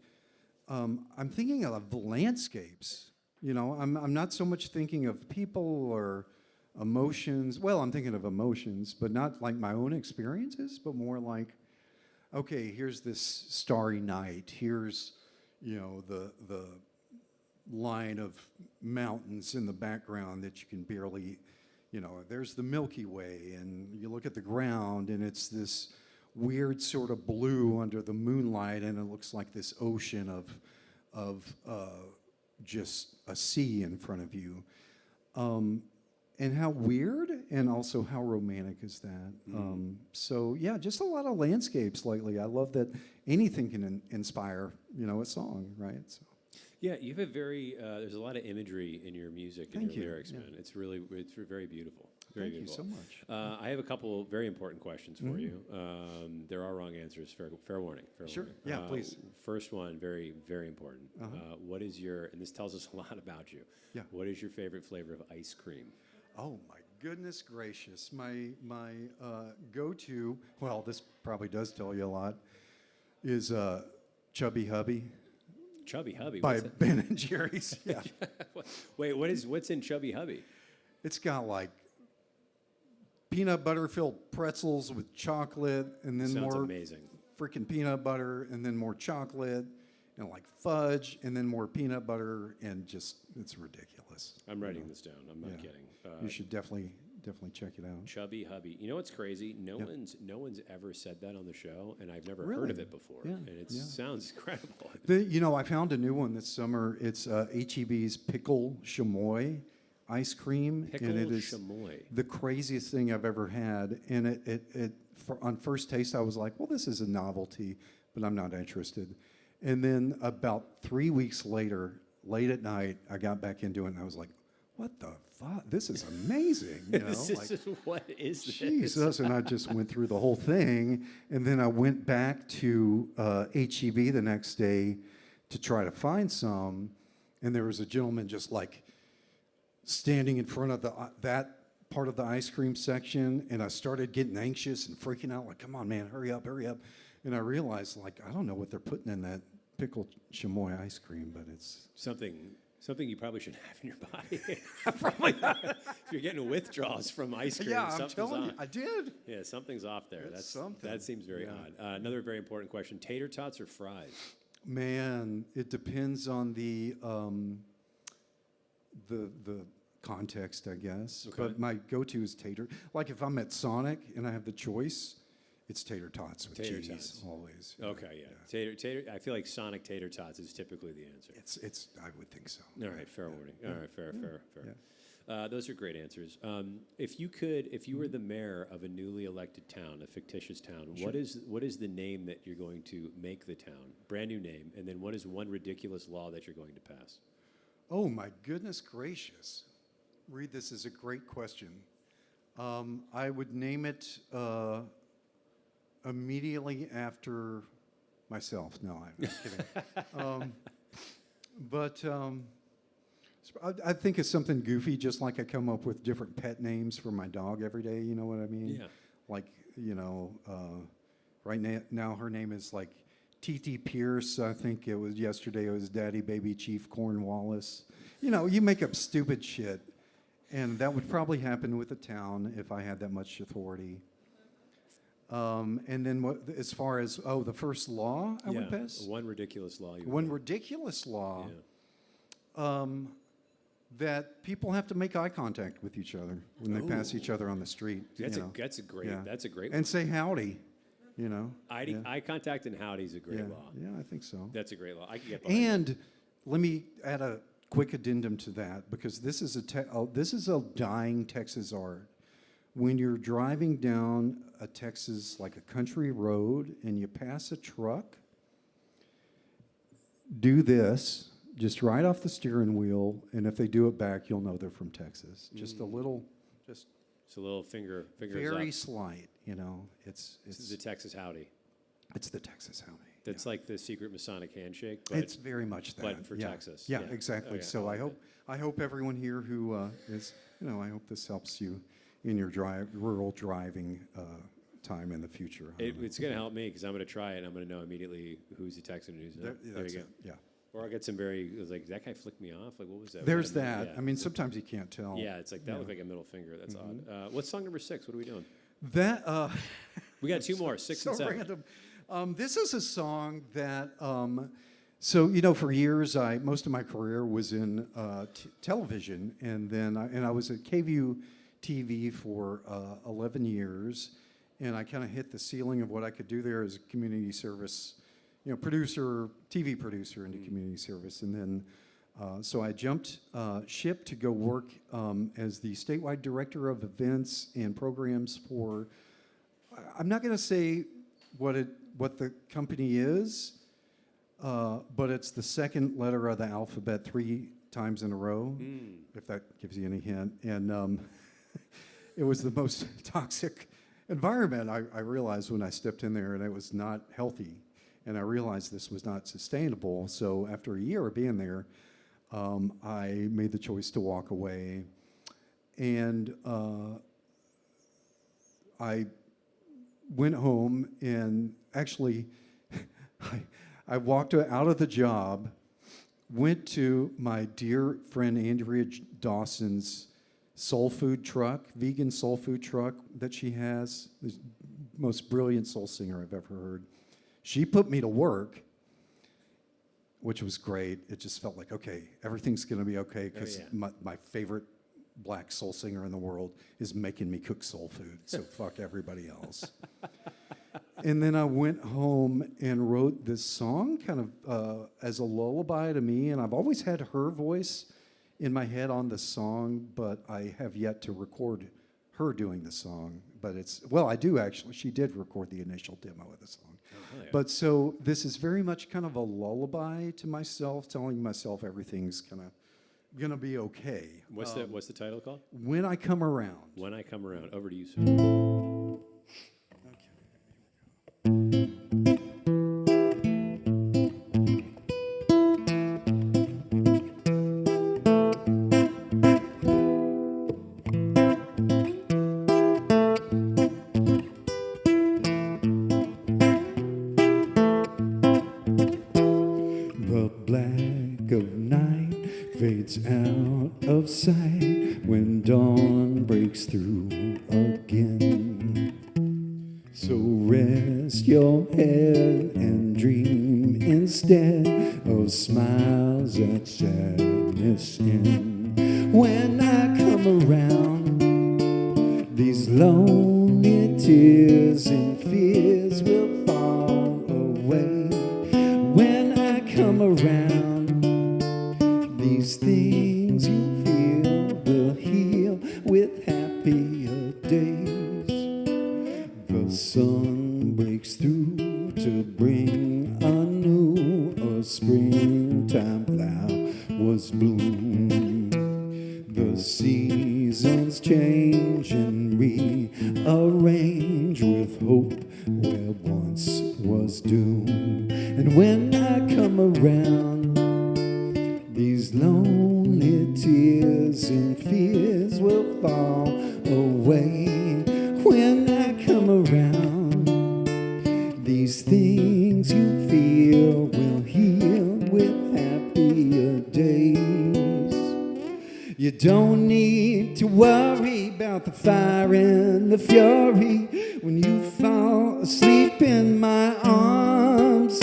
I'm thinking of the landscapes. You know, I'm not so much thinking of people or emotions. Well, I'm thinking of emotions, but not like my own experiences, but more like, okay, here's this starry night. Here's, you know, the line of mountains in the background that you can barely, you know, there's the Milky Way, and you look at the ground, and it's this weird sort of blue under the moonlight, and it looks like this ocean of just a sea in front of you. And how weird and also how romantic is that? So yeah, just a lot of landscapes lately. I love that anything can inspire, you know, a song, right? So. Yeah, you have a very, there's a lot of imagery in your music and Thank your you. lyrics, Yeah. man. It's very beautiful. Very Thank you beautiful. so much. I have a couple very important questions for you. There are wrong answers. Fair warning. Sure. Warning. Yeah, please. First one, very, very important. What is your, and this tells us a lot about you. Yeah. What is your favorite flavor of ice cream? Oh my goodness gracious! My go-to. Well, this probably does tell you a lot. Is Chubby Hubby Chubby Hubby. by What's that? Ben and Jerry's. Yeah, Wait, what's in Chubby Hubby? it's got like peanut butter filled pretzels with chocolate, and then Sounds more amazing. freaking peanut butter, and then more chocolate, and like fudge, and then more peanut butter, and just it's ridiculous. I'm writing this down. I'm not Yeah. kidding. You should definitely check it out. Chubby Hubby. You know what's crazy? No one's ever said that on the show, and I've never heard of Really? it before. Yeah, And it yeah. sounds incredible. You know, I found a new one this summer. It's HEB's pickle chamoy ice cream, Pickle and it is chamoy. the craziest thing I've ever had. And on first taste, I was like, well, this is a novelty, but I'm not interested. And then about 3 weeks later, late at night, I got back into it, and I was like, what the fuck? This is amazing. You know, This like, is what is this? Jesus, and I just went through the whole thing, and then I went back to HEB the next day to try to find some, and there was a gentleman just like standing in front of that part of the ice cream section, and I started getting anxious and freaking out, like, come on, man, hurry up, and I realized, like, I don't know what they're putting in that pickled chamoy ice cream, but it's Something you probably shouldn't have in your body. Probably not. If you're getting withdrawals from ice cream, yeah, I'm something's telling off. you, I did. Yeah, something's off there. That's something. That seems very odd. Another very important question: tater tots or fries? Man, it depends on the context, I guess. Okay. But my go-to is tater. Like if I'm at Sonic and I have the choice, it's tater tots with Tater cheese tots. always. Okay, yeah. Tater. I feel like Sonic tater tots is typically the answer. It's. I would think so. All right, fair warning. All right, fair. Yeah. Those are great answers. If you were the mayor of a newly elected town, a fictitious town, what is the name that you're going to make the town? Brand new name, and then what is one ridiculous law that you're going to pass? Oh my goodness gracious! Reed, this is a great question. I would name it immediately after myself. No, I'm not kidding. I think it's something goofy, just like I come up with different pet names for my dog every day. You know what I mean? Yeah. Like, you know, right now her name is like TT Pierce. I think it was yesterday. It was Daddy Baby Chief Cornwallis. You know, you make up stupid shit, and that would probably happen with a town if I had that much authority. And then as far as the first law I would pass. One ridiculous law. One ridiculous law. Yeah. That people have to make eye contact with each other when they pass each other on the street. That's you know. a great Yeah. that's a great And say howdy, you know. eye contact and howdy is a great Yeah, law. yeah, I think so. That's a great law. I can get behind that. And let me add a quick addendum to that, because this is a dying Texas art. When you're driving down a Texas, like a country road, and you pass a truck, do this, just right off the steering wheel, and if they do it back, you'll know they're from Texas. Just a little, just It's a little fingers very up. slight, you know. This is the Texas howdy. It's the Texas howdy. That's like the secret Masonic handshake. But It's very much that. but for yeah. Texas. Yeah, Yeah. exactly. Oh, yeah, So I I like hope everyone here who is, I hope this helps you in your rural driving time in the future. I don't know. It's going to help me because I'm going to try it. And I'm going to know immediately who's a Texan and who's not. There That's you go. it. Yeah. Or I'll get some it was like, that guy flicked me off. Like, what was that? There's What did that. yeah. I mean, sometimes you can't tell. Yeah, it's like, that looked like a middle finger. That's odd. What's song number 6? What are we doing? That We got 2 more, 6 so and 7. random. This is a song that, so for years, most of my career was in television, and then I was at KVU TV for 11 years, and I kind of hit the ceiling of what I could do there as a community service, TV producer into community service, and then so I jumped ship to go work as the statewide director of events and programs for. I'm not going to say what the company is, but it's the second letter of the alphabet 3 times in a row, if that gives you any hint. And it was the most toxic environment, I realized when I stepped in there, and it was not healthy. And I realized this was not sustainable. So after a year of being there, I made the choice to walk away. And I went home and actually I walked out of the job, went to my dear friend Andrea Dawson's soul food truck, vegan soul food truck that she has, the most brilliant soul singer I've ever heard. She put me to work, which was great. It just felt like, okay, everything's going to be okay because my favorite black soul singer in the world is making me cook soul food, so fuck everybody else. And then I went home and wrote this song kind of as a lullaby to me, and I've always had her voice in my head on the song, but I have yet to record her doing the song. But I do actually. She did record the initial demo of the song. Oh, yeah. But so this is very much kind of a lullaby to myself, telling myself everything's kind of going to be okay. What's the title called? When I Come Around. When I Come Around. Over to you, sir. The black of night fades out of sight when dawn breaks through again. So rest your head and dream instead of smiles that sadness in. When I come around, these lonely tears and fears will fall away. When I come around, these things you feel will heal with happier days. The sun breaks through to bring anew a springtime flowers bloom. The seasons change and rearrange with hope where once was doom. And when I come around, these lonely tears and fears will fall away. When I come around, these things you feel will heal with happier days. You don't need to worry about the fire and the fury when you fall asleep in my arms.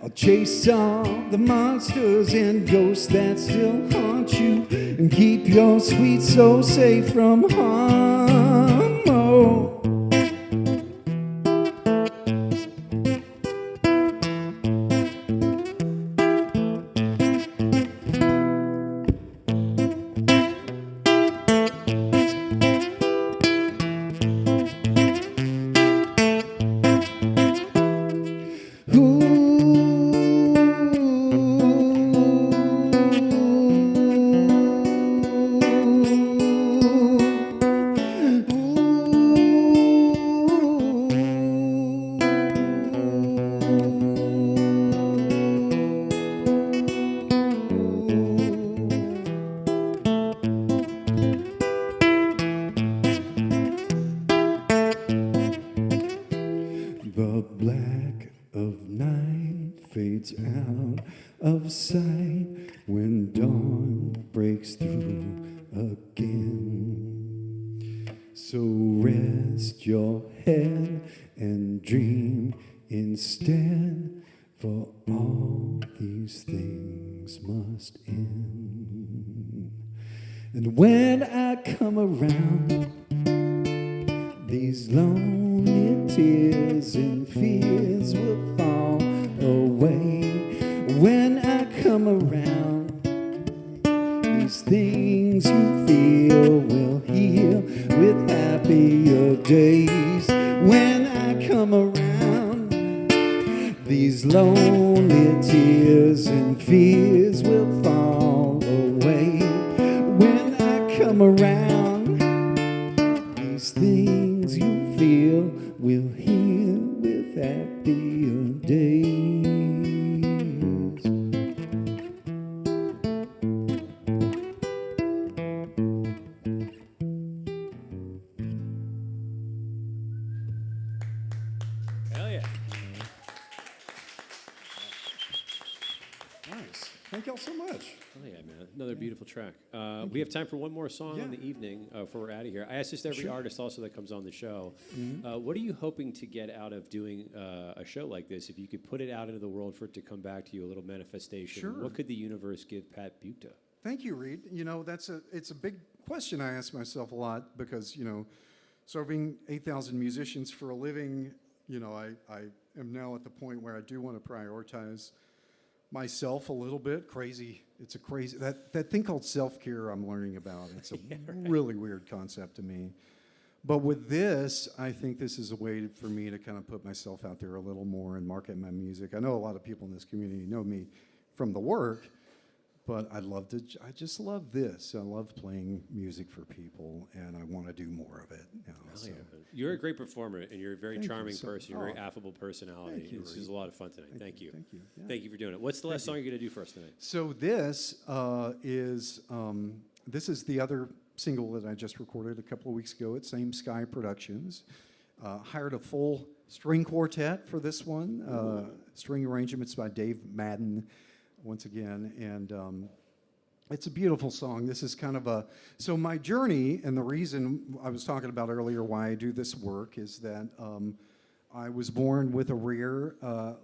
I'll chase all the monsters and ghosts that still haunt you and keep your sweet soul safe from harm. Oh. Ooh. sight when dawn breaks through again. So rest your head and dream instead, for all these things must end. And when I come around, these lonely tears and fears will fall away. When I come around, these things you feel will heal with happier days. When I come around, these lonely tears and fears will fall away. When I come around, these things you feel will heal with happier days. Hell yeah. Nice. Thank y'all so much. Oh yeah, man! Another beautiful track. We have time for one more song on the evening before we're out of here. I ask this to every artist also that comes on the show. What are you hoping to get out of doing a show like this? If you could put it out into the world for it to come back to you, a little manifestation. Sure. What could the universe give Pat Buchta? Thank you, Reed. You know, it's a big question I ask myself a lot because, you know, serving 8,000 musicians for a living, you know, I am now at the point where I do want to prioritize myself a little bit. It's a crazy, that thing called self-care I'm learning about. It's a really weird concept to me. But with this, I think this is a way for me to kind of put myself out there a little more and market my music. I know a lot of people in this community know me from the work, but I just love this. I love playing music for people, and I want to do more of it. You know, so. You're a great performer, and you're a very charming so- person. You're a very affable personality. Thank you, This is a lot of fun tonight. Thank you. Thank you. Yeah. Thank you for doing it. What's the last song you're going to do for us tonight? So this this is the other single that I just recorded a couple of weeks ago at Same Sky Productions. Hired a full string quartet for this one. String arrangements by Dave Madden, once again, and it's a beautiful song. This is kind of so my journey, and the reason I was talking about earlier why I do this work is that I was born with a rare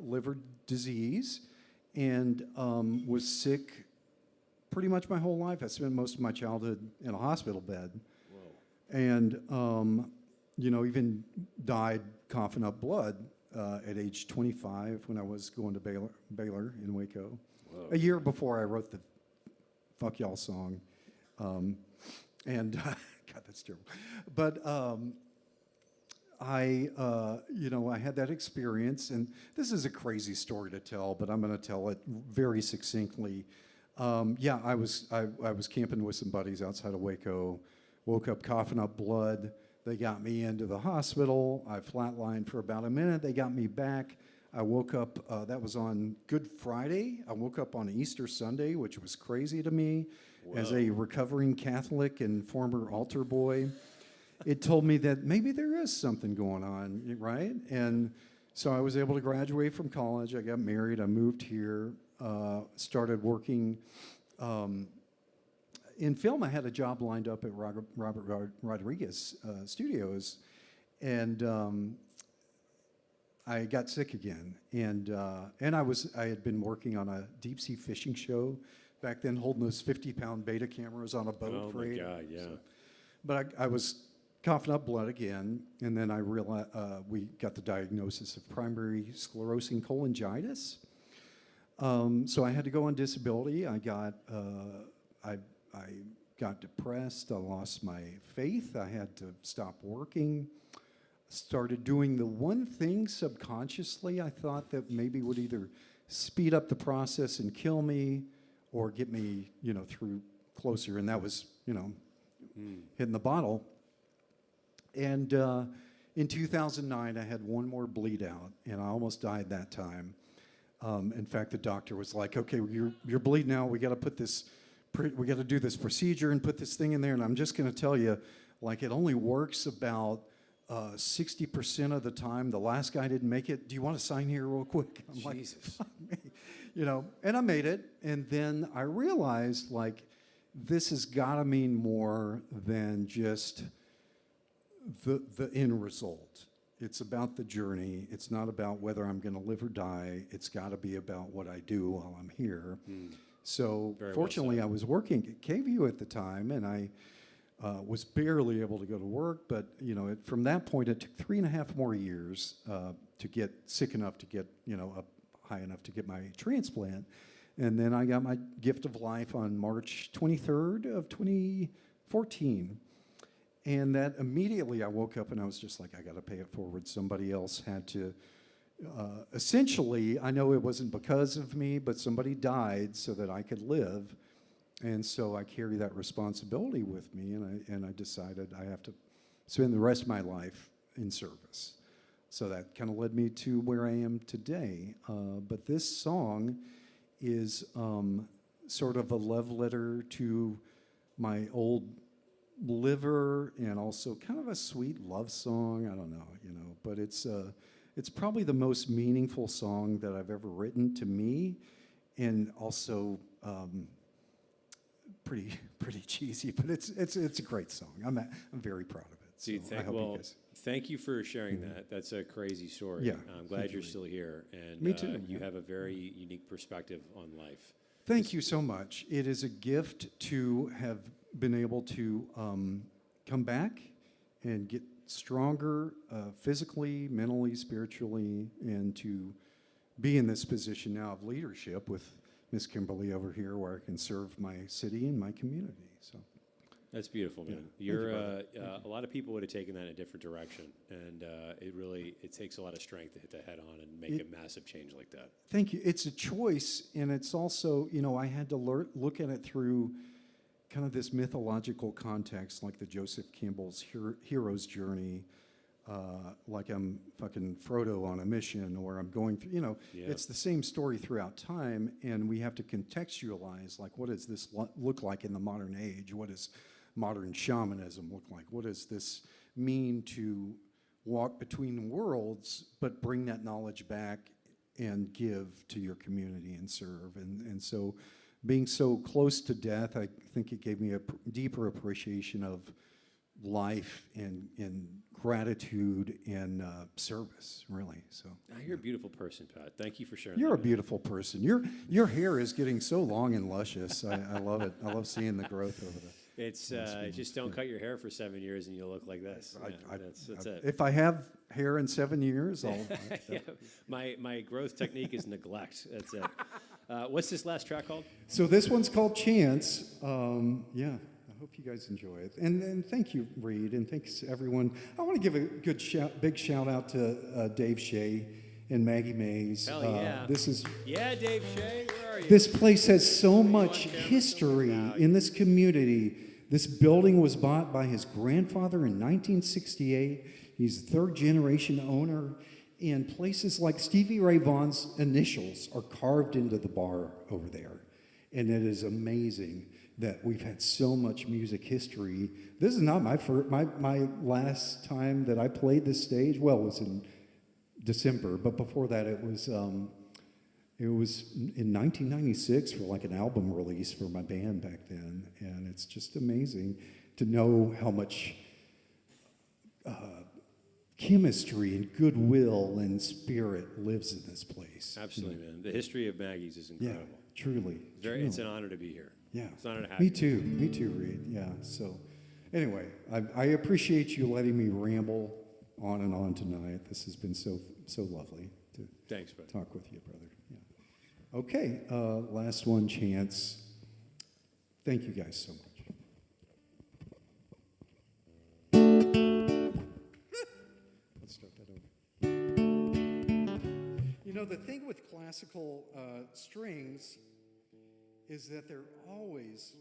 liver disease and was sick pretty much my whole life. I spent most of my childhood in a hospital bed. Whoa. And, you know, even died coughing up blood at age 25 when I was going to Baylor in Waco. Whoa. A year before I wrote the Fuck Y'all song. God, that's terrible. But you know, I had that experience, and this is a crazy story to tell, but I'm going to tell it very succinctly. Yeah, I was camping with some buddies outside of Waco, woke up coughing up blood. They got me into the hospital. I flatlined for about a minute. They got me back. I woke up, that was on Good Friday. I woke up on Easter Sunday, which was crazy to me. Whoa. As a recovering Catholic and former altar boy. It told me that maybe there is something going on, right? And so I was able to graduate from college. I got married. I moved here, started working in film. I had a job lined up at Robert Rodriguez Studios, and I got sick again. And I had been working on a deep sea fishing show back then, holding those 50-pound beta cameras on a boat for 8 hours. Oh my God, yeah. But I was coughing up blood again, and then I realized we got the diagnosis of primary sclerosing cholangitis. So I had to go on disability. I got depressed. I lost my faith. I had to stop working. Started doing the one thing subconsciously I thought that maybe would either speed up the process and kill me, or get me, you know, through closer, and that was, you know, hitting the bottle. And in 2009, I had one more bleed out, and I almost died that time. In fact, the doctor was like, "Okay, you're bleeding out. We got to put this, we got to do this procedure and put this thing in there." And I'm just going to tell you, like, it only works about 60% of the time. The last guy didn't make it. Do you want to sign here real quick? I'm Jesus. like, and I made it. And then I realized, like, this has got to mean more than just the end result. It's about the journey. It's not about whether I'm going to live or die. It's got to be about what I do while I'm here. So Very well fortunately, said. I was working at KVU at the time, and I was barely able to go to work. But from that point, it took 3.5 more years to get sick enough to get up high enough to get my transplant. And then I got my gift of life on March 23rd of 2014. And that immediately I woke up and I was just like, I got to pay it forward. Somebody else had to, essentially, I know it wasn't because of me, but somebody died so that I could live. And so I carry that responsibility with me, and I decided I have to spend the rest of my life in service. So that kind of led me to where I am today. But this song is sort of a love letter to my old liver, and also kind of a sweet love song. I don't know, but it's probably the most meaningful song that I've ever written to me, and also pretty cheesy, but it's a great song. I'm very proud of it. Dude, So I hope you guys. thank you for sharing that. That's a crazy story. Yeah, I'm glad thank you're you. still here, and Me too, you yeah. have a very unique perspective on life. Thank you so much. It is a gift to have been able to come back and get stronger physically, mentally, spiritually, and to be in this position now of leadership with Miss Kimberly over here, where I can serve my city and my community. So That's beautiful, man. Yeah. You're Thank you, a lot of people would have taken that in a different direction, and it takes a lot of strength to hit that head on and make a massive change like that. thank you. It's a choice, and it's also, I had to look at it through kind of this mythological context, like the Joseph Campbell's hero's journey, like I'm fucking Frodo on a mission, or I'm going through, Yeah. It's the same story throughout time, and we have to contextualize, like, what does this look like in the modern age? What does modern shamanism look like? What does this mean to walk between worlds, but bring that knowledge back and give to your community and serve? And so being so close to death, I think it gave me a deeper appreciation of life and gratitude and service, really. So You're a beautiful person, Pat. Thank you for sharing. you're that, a man. beautiful person. Your hair is getting so long and luscious. I love it. I love seeing the growth over there. It's just don't cut your hair for 7 years and you'll look like this. Yeah, that's it. If I have hair in 7 years, I'll. Yeah, my growth technique is neglect. That's it. What's this last track called? So this one's called Chance. Yeah, I hope you guys enjoy it. And thank you, Reed, and thanks everyone. I want to give a big shout out to Dave Shea and Maggie Mays. Hell yeah. This is Yeah, Dave Shea, where are you? this place has so much camera, history now. in this community. This building was bought by his grandfather in 1968. He's a third generation owner. And places like Stevie Ray Vaughan's initials are carved into the bar over there. And it is amazing that we've had so much music history. This is not my last time that I played this stage. Well, it was in December, but before that it was in 1996 for like an album release for my band back then. And it's just amazing to know how much chemistry and goodwill and spirit lives in this place. Absolutely, man. The history of Maggie's is incredible. Yeah, truly. It's an truly. honor to be here. Yeah. It's an honor to have Me you. too, Reed. Yeah. So, anyway, I appreciate you letting me ramble on and on tonight. This has been so lovely to Thanks, buddy. talk with you, brother. Yeah. Okay, last one, Chance. Thank you guys so much. Let's start that over. The thing with classical strings is that they're always,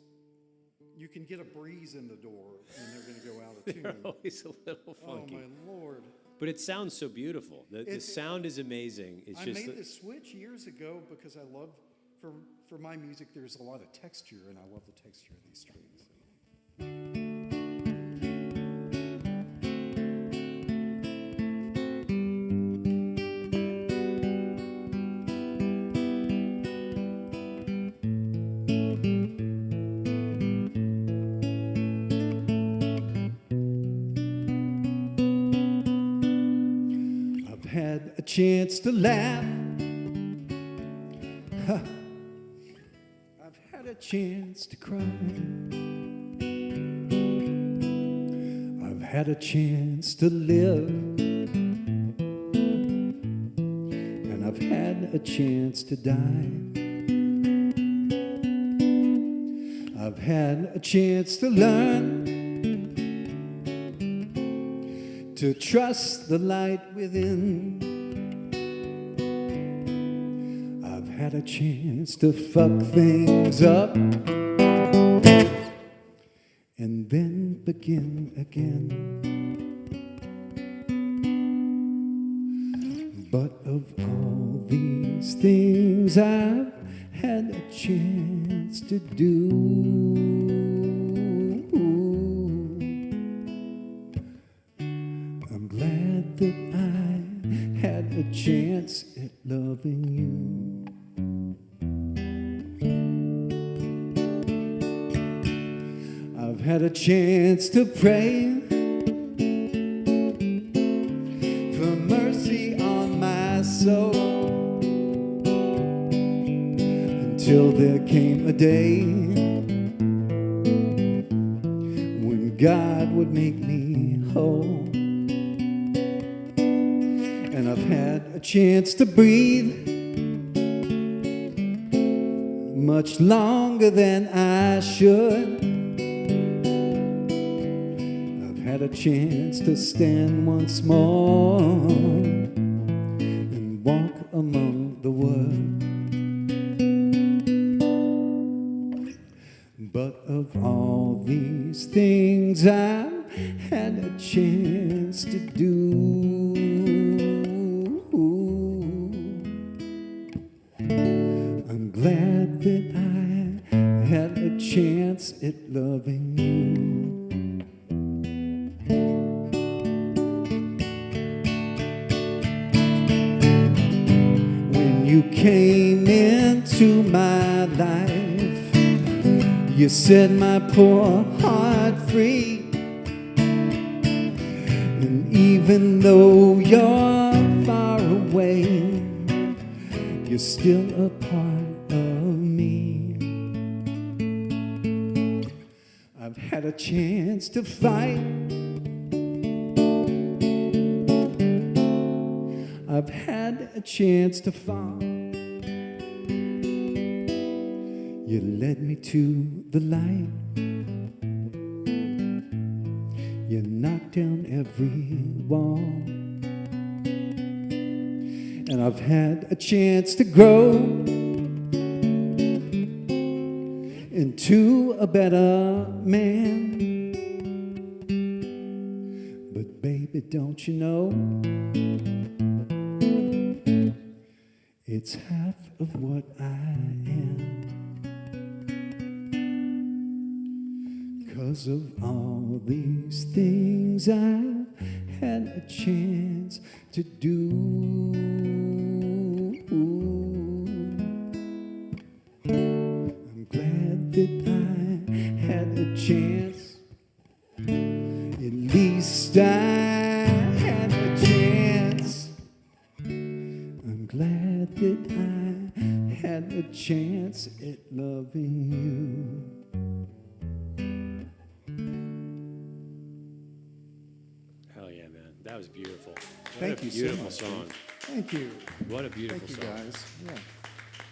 you can get a breeze in the door and they're going to go out of They're tune. always a little Oh funky. my Lord. But it sounds so beautiful. The sound is amazing. It's I just made this switch years ago because I love, for my music, there's a lot of texture, and I love the texture of these strings. chance to laugh. I've had a chance to cry. I've had a chance to live. And I've had a chance to die. I've had a chance to learn to trust the light within. I've had a chance to fuck things up and then begin again. But of all these things I've had a chance to do, I'm glad that I had a chance at loving you. I've had a chance to pray for mercy on my soul, until there came a day when God would make me whole. And I've had a chance to breathe much longer than I should. I've had a chance to stand once more and walk among the wood. But of all these things I've had a chance to do, I'm glad that I had a chance at loving you. When you came into my life, you set my poor heart free. And even though you're far away, you're still a part of me. I've had a chance to fight. I've had a chance to fall. You led me to the light. You knocked down every wall. And I've had a chance to grow into a better man. But baby, don't you know, it's half of what I am. 'Cause of all these things I've had a chance to do. I'm glad that I had a chance. At least I had a chance. I'm glad that I had a chance at loving you. Hell yeah, man. That was beautiful. Thank you so Beautiful much. song. Thank you. What a beautiful Thank you, song. guys. Yeah.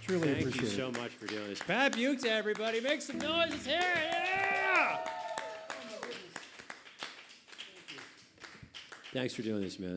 Truly Thank you appreciate so it. much for doing this. Pat Buchta, everybody. Make some noises here. Yeah! Thanks for doing this, man.